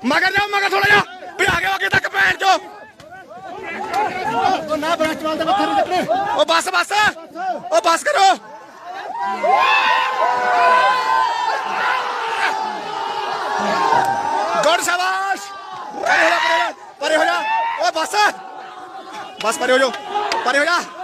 मगर जाओ मगर थोड़ा जा भी आगे आगे तक पैर जो ओ बस करो गुड शाबाश परे हो जा ओ बस परे हो जा